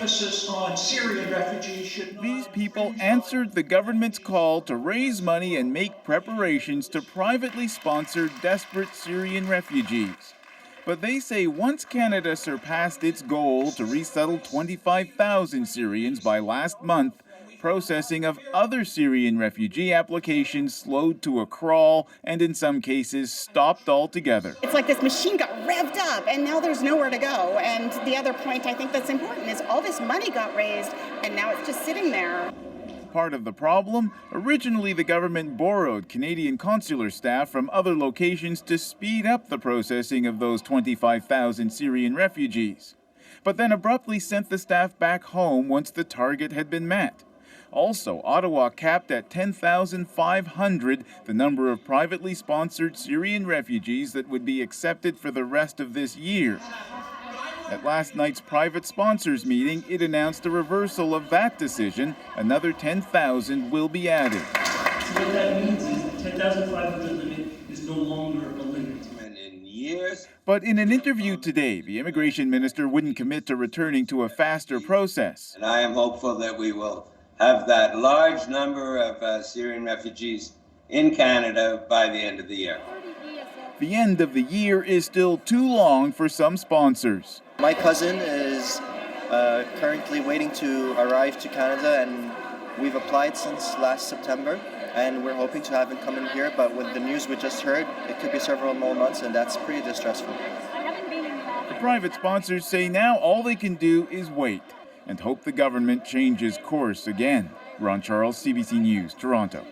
emphasis on Syrian refugees should not... These people answered the government's call to raise money and make preparations to privately sponsor desperate Syrian refugees. But they say once Canada surpassed its goal to resettle 25,000 Syrians by last month, processing of other Syrian refugee applications slowed to a crawl and in some cases stopped altogether. It's like this machine got revved up and now there's nowhere to go. And the other point I think that's important is all this money got raised and now it's just sitting there. Part of the problem, originally the government borrowed Canadian consular staff from other locations to speed up the processing of those 25,000 Syrian refugees, but then abruptly sent the staff back home once the target had been met. Also, Ottawa capped at 10,500 the number of privately sponsored Syrian refugees that would be accepted for the rest of this year. At last night's private sponsors meeting, it announced a reversal of that decision. Another 10,000 will be added. What that means is the 10,500 limit is no longer a limit. But in an interview today, the immigration minister wouldn't commit to returning to a faster process. And I am hopeful that we will have that large number of Syrian refugees in Canada by the end of the year. The end of the year is still too long for some sponsors. My cousin is currently waiting to arrive to Canada, and we've applied since last September, and we're hoping to have him come in here, but with the news we just heard, it could be several more months, and that's pretty distressful. The private sponsors say now all they can do is wait and hope the government changes course again. Ron Charles, CBC News, Toronto.